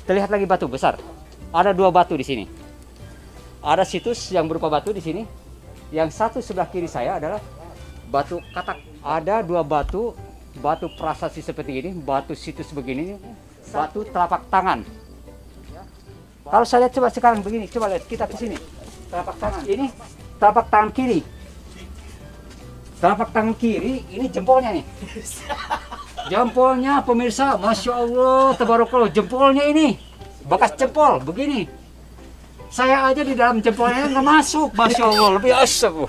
Terlihat lagi batu besar. Ada 2 batu di sini. Ada situs yang berupa batu di sini. Yang satu sebelah kiri saya adalah batu katak. Ada 2 batu, batu prasasti seperti ini, batu situs begini, batu telapak tangan. Kalau saya lihat coba sekarang begini, coba lihat kita ke sini. Telapak tangan. Ini telapak tangan kiri. Telapak tangan kiri, ini jempolnya nih. Jempolnya pemirsa, Masya Allah, tabarakallah, jempolnya ini bekas jempol begini. Saya aja di dalam jempolnya nggak masuk, Masya Allah, lebih asap.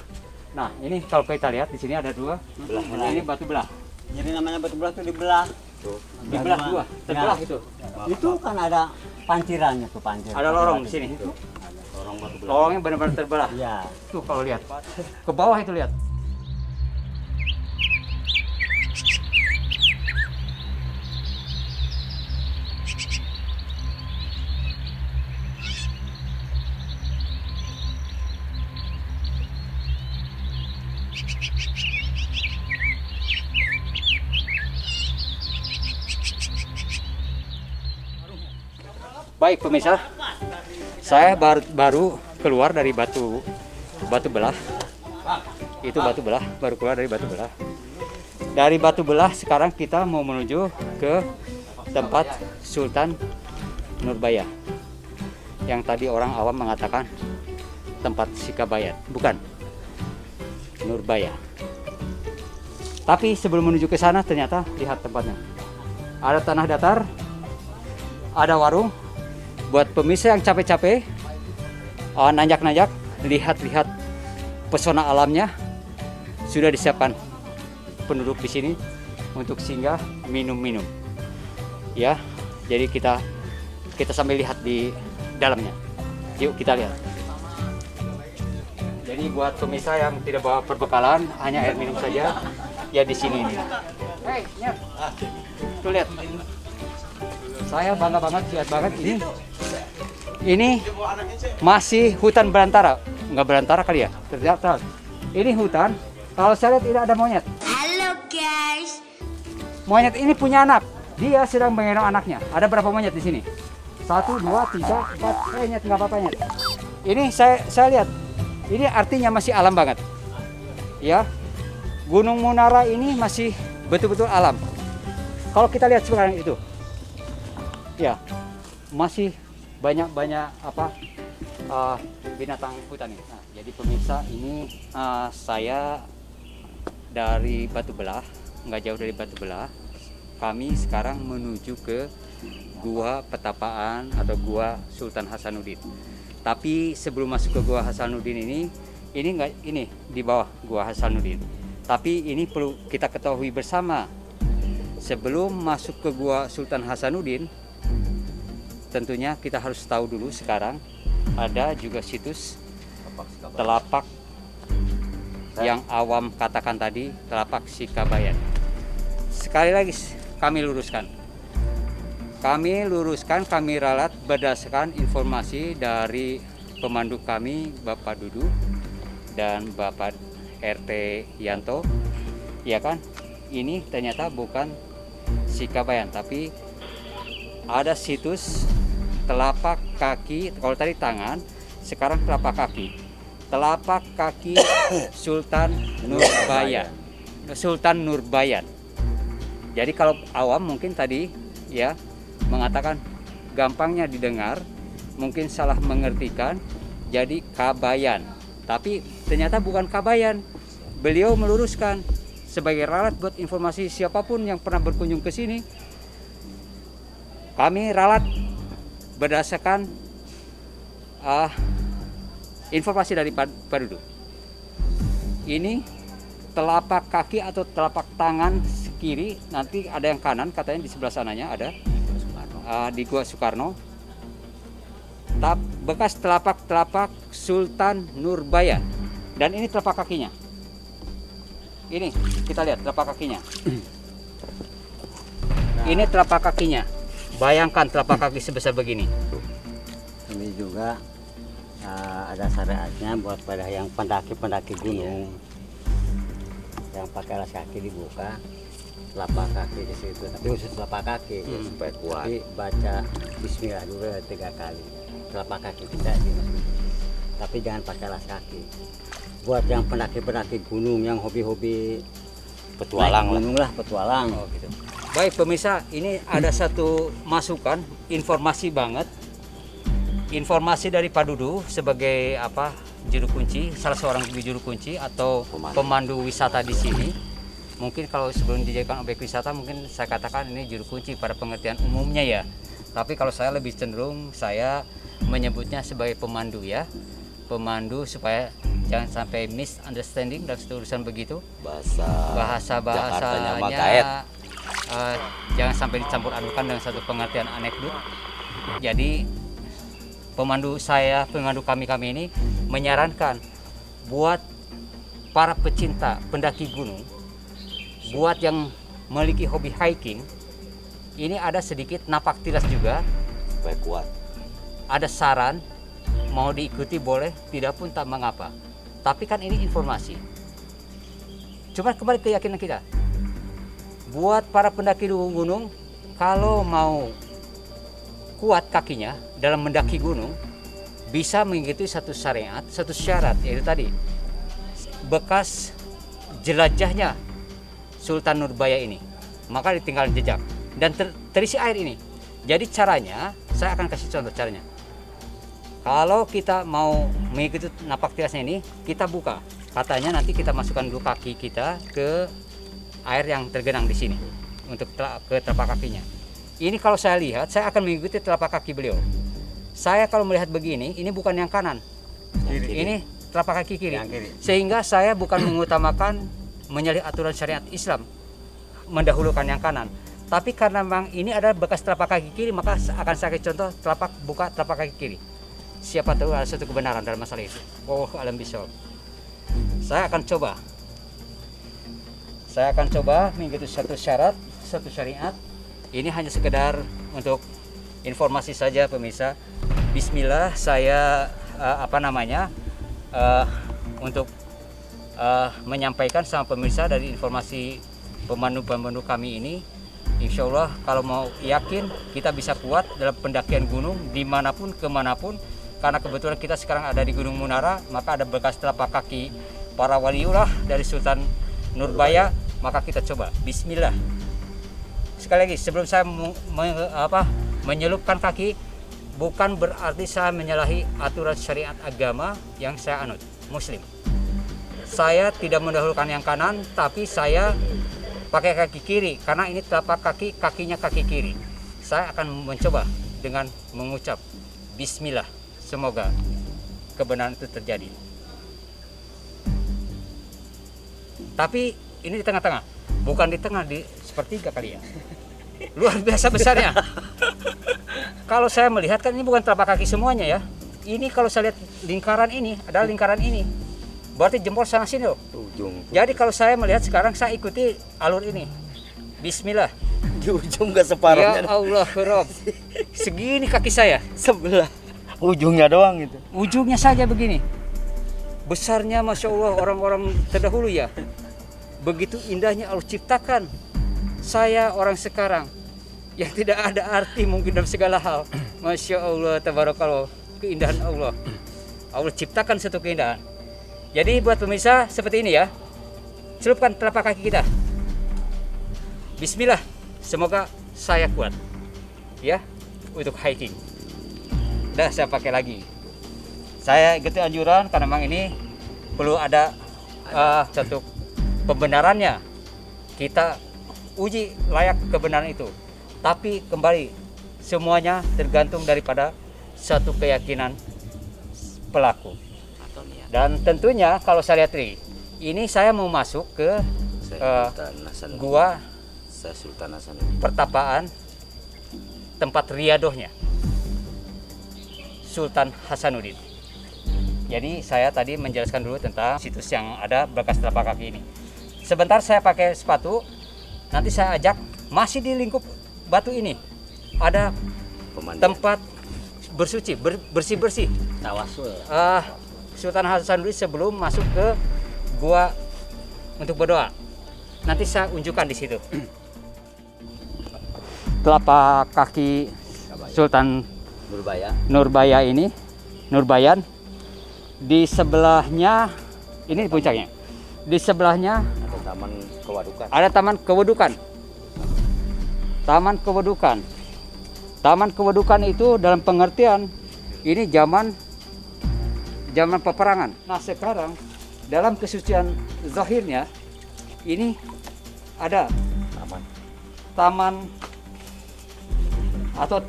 Nah, ini kalau kita lihat di sini ada 2 belah. Ini batu belah. Jadi namanya batu belah itu dibelah. Dibelah 2, terbelah itu. Itu kan ada pancirannya tuh, pancir. Ada lorong di sini. Itu lorong batu belah. Lorongnya benar-benar terbelah. Iya. Tuh kalau lihat ke bawah itu lihat. Baik pemirsa, saya baru keluar dari batu belah. Itu batu belah, baru keluar dari batu belah. Dari batu belah sekarang kita mau menuju ke tempat Sultan Nurbaya. Yang tadi orang awam mengatakan tempat Sikabayan, bukan Nurbaya. Tapi sebelum menuju ke sana ternyata lihat tempatnya. Ada tanah datar, ada warung. Buat pemirsa yang capek-capek, nanjak-nanjak, lihat-lihat pesona alamnya, sudah disiapkan penduduk di sini untuk singgah minum-minum. Ya, jadi kita sambil lihat di dalamnya. Yuk kita lihat. Jadi buat pemirsa yang tidak bawa perbekalan, hanya air minum saja, ya di sini nih. Hei, Nyet. Tuh lihat. Saya bangga banget, lihat banget ini. Ini masih hutan belantara, nggak belantara kali ya? Ternyata ini hutan. Kalau saya lihat tidak ada monyet. Halo guys. Monyet ini punya anak. Dia sedang menggendong anaknya. Ada berapa monyet di sini? 1, 2, 3, 4. Nyet, nggak apa-apa Nyet. Ini saya lihat. Ini artinya masih alam banget. Ya, Gunung Munara ini masih betul-betul alam. Kalau kita lihat sekarang itu, ya masih banyak binatang hutan ini. Nah, jadi pemirsa ini saya dari Batu Belah, nggak jauh dari Batu Belah. Kami sekarang menuju ke Gua Petapaan atau Gua Sultan Hasanuddin. Tapi sebelum masuk ke Gua Hasanuddin ini di bawah Gua Hasanuddin. Tapi ini perlu kita ketahui bersama. Sebelum masuk ke Gua Sultan Hasanuddin, tentunya kita harus tahu dulu sekarang ada juga situs telapak yang awam katakan tadi, telapak Sikabayan. Sekali lagi kami luruskan, kami ralat berdasarkan informasi dari pemandu kami Bapak Dudu dan Bapak RT Yanto, ya kan? Ini ternyata bukan Sikabayan, tapi ada situs telapak kaki. Kalau tadi tangan, sekarang telapak kaki. Telapak kaki Sultan Nurbaya. Sultan Nurbayan. Jadi kalau awam mungkin tadi ya mengatakan gampangnya didengar, mungkin salah mengertikan jadi Kabayan. Tapi ternyata bukan Kabayan. Beliau meluruskan sebagai ralat buat informasi siapapun yang pernah berkunjung ke sini. Kami ralat berdasarkan informasi dari penduduk. Ini telapak kaki atau telapak tangan kiri, nanti ada yang kanan katanya di sebelah sananya ada di Gua Soekarno. Bekas telapak Sultan Nurbaya. Dan ini telapak kakinya. Ini kita lihat telapak kakinya. Ini telapak kakinya. Bayangkan telapak kaki sebesar begini. Ini juga ada syariatnya buat pada yang pendaki gunung yang pakai alas kaki dibuka. telapak kaki di situ, tapi khusus telapak kaki. supaya kuat. Tapi baca Bismillah dulu 3 kali. Telapak kaki kita dimasukin. Tapi jangan pakai alas kaki. Buat yang pendaki-pendaki gunung, yang hobi-hobi Petualang naik lah. gunung lah, petualang. Oh gitu. Baik pemirsa, ini ada satu masukan, informasi banget. Informasi dari Pak Dudu sebagai apa? Juru kunci, salah seorang juru kunci atau pemandu wisata di sini. Mungkin kalau sebelum dijadikan objek wisata mungkin saya katakan ini juru kunci pada pengertian umumnya ya. Tapi kalau saya lebih cenderung saya menyebutnya sebagai pemandu ya. Pemandu supaya jangan sampai misunderstanding dalam urusan begitu. Jakartanya mah Bahasanya gaet. jangan sampai dicampur adukan dengan satu pengertian anekdot. Jadi pemandu kami ini menyarankan buat para pecinta pendaki gunung, buat yang memiliki hobi hiking, ini ada sedikit napak tilas juga. Supaya kuat. Ada saran, mau diikuti boleh, tidak pun tak mengapa. Tapi kan ini informasi. Cuma kembali ke keyakinan kita. Buat para pendaki gunung, kalau mau kuat kakinya dalam mendaki gunung, bisa mengikuti satu syariat, satu syarat, yaitu tadi bekas jelajahnya Sultan Nurbaya ini, maka ditinggalkan jejak dan terisi air ini. Jadi caranya, saya akan kasih contoh caranya. Kalau kita mau mengikuti napak tilasnya ini, kita buka. Katanya nanti kita masukkan dulu kaki kita ke air yang tergenang di sini untuk ke telapak kakinya. Ini kalau saya lihat, saya akan mengikuti telapak kaki beliau. Saya kalau melihat begini, ini bukan yang kanan, ini telapak kaki kiri. Sehingga saya bukan mengutamakan menyalahi aturan syariat Islam, mendahulukan yang kanan. Tapi karena memang ini ada bekas telapak kaki kiri, maka akan saya kasih contoh buka telapak kaki kiri. Siapa tahu ada satu kebenaran dalam masalah itu. Oh, alam bisawab. Saya akan coba mengikuti satu syarat, satu syariat. Ini hanya sekedar untuk informasi saja pemirsa. Bismillah, saya untuk menyampaikan sama pemirsa dari informasi pemandu-pemandu kami ini. Insya Allah kalau mau yakin kita bisa kuat dalam pendakian gunung dimanapun kemanapun. Karena kebetulan kita sekarang ada di Gunung Munara, maka ada bekas telapak kaki para waliullah dari Sultan Nurbaya, maka kita coba. Bismillah. Sekali lagi, sebelum saya menyelupkan kaki, bukan berarti saya menyalahi aturan syariat agama yang saya anut, Muslim. Saya tidak mendahulukan yang kanan, tapi saya pakai kaki kiri, karena ini telapak kakinya kaki kiri. Saya akan mencoba dengan mengucap Bismillah. Semoga kebenaran itu terjadi. Tapi ini di tengah-tengah, bukan di tengah, di sepertiga kali ya. Luar biasa besarnya. Kalau saya melihat kan ini bukan telapak kaki semuanya ya. Ini kalau saya lihat lingkaran ini, adalah lingkaran ini. Berarti jempol sana sini loh. Ujung. Jadi kalau saya melihat sekarang, saya ikuti alur ini. Bismillah. Di ujung gak separuhnya. Ya Allah, Rob. Segini kaki saya. Sebelah. Ujungnya doang gitu. Ujungnya saja begini. Besarnya Masya Allah orang-orang terdahulu ya. Begitu indahnya Allah ciptakan. Saya orang sekarang yang tidak ada arti mungkin dalam segala hal. Masya Allah, tabarakallah, keindahan Allah. Allah ciptakan satu keindahan. Jadi buat pemirsa seperti ini ya. Celupkan telapak kaki kita. Bismillah. Semoga saya kuat. Ya, untuk hiking. Dah saya pakai lagi. Saya ikuti anjuran karena memang ini perlu ada satu pembenarannya. Kita uji layak kebenaran itu. Tapi kembali semuanya tergantung daripada satu keyakinan pelaku. Dan tentunya kalau saya lihat ini saya mau masuk ke gua Sultan Hasanuddin. pertapaan tempat riadohnya Sultan Hasanuddin. Jadi saya tadi menjelaskan dulu tentang situs yang ada bekas telapak kaki ini. Sebentar saya pakai sepatu, nanti saya ajak masih di lingkup batu ini ada tempat bersuci, bersih-bersih. Tawasul. Sultan Hasanuddin sebelum masuk ke gua untuk berdoa. Nanti saya unjukkan di situ. telapak kaki Sultan Nurbaya. Nurbayan. Di sebelahnya, ini puncaknya. Di sebelahnya Ada taman kewadukan. ada Taman Kewedukan. Taman Kewedukan itu dalam pengertian ini zaman peperangan. Nah sekarang dalam kesucian zahirnya ini ada taman atau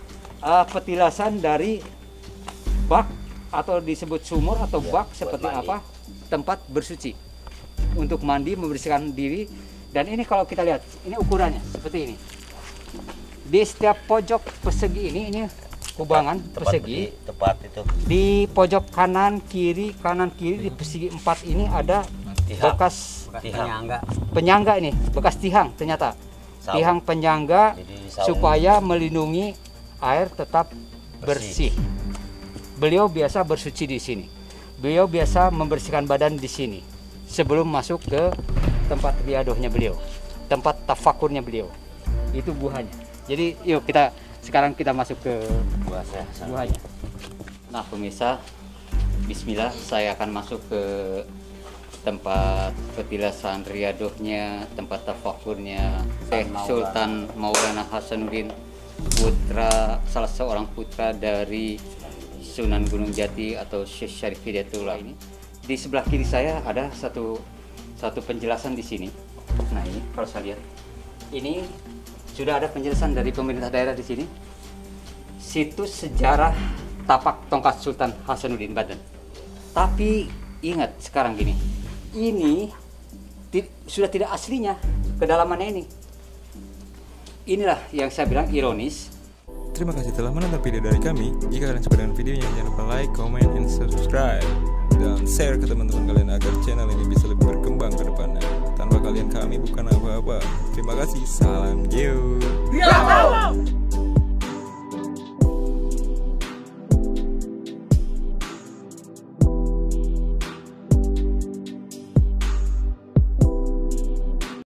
petilasan dari bak atau disebut sumur atau bak seperti apa, tempat bersuci untuk mandi, membersihkan diri. Dan ini kalau kita lihat, ini ukurannya seperti ini. Di setiap pojok persegi ini kubangan persegi. Tepat itu. Di pojok kanan kiri di persegi 4 ini ada Tihang. bekas Penyangga. ini, bekas tihang ternyata. Saung. Tihang penyangga Jadi saung. supaya melindungi air tetap bersih. Beliau biasa bersuci di sini. Beliau biasa membersihkan badan di sini sebelum masuk ke tempat riadohnya beliau, tempat tafakurnya beliau. Itu guhanya. Jadi yuk sekarang kita masuk ke guhanya. Nah pemirsa, bismillah, saya akan masuk ke tempat petilasan riadohnya, tempat tafakurnya Syekh Sultan Maulana Hasanuddin, salah seorang putra dari Sunan Gunung Jati atau Syekh Syarif Hidayatullah ini. Di sebelah kiri saya ada satu penjelasan di sini. Nah ini kalau saya lihat, ini sudah ada penjelasan dari pemerintah daerah di sini. Situs sejarah tapak tongkat Sultan Hasanuddin Banten. Tapi ingat sekarang gini, ini sudah tidak aslinya kedalamannya ini. Inilah yang saya bilang ironis. Terima kasih telah menonton video dari kami. Jika kalian suka dengan videonya, jangan lupa like, comment, and subscribe. Dan share ke teman-teman kalian agar channel ini bisa lebih berkembang ke depannya. Tanpa kalian kami bukan apa-apa. Terima kasih. Salam Jeo.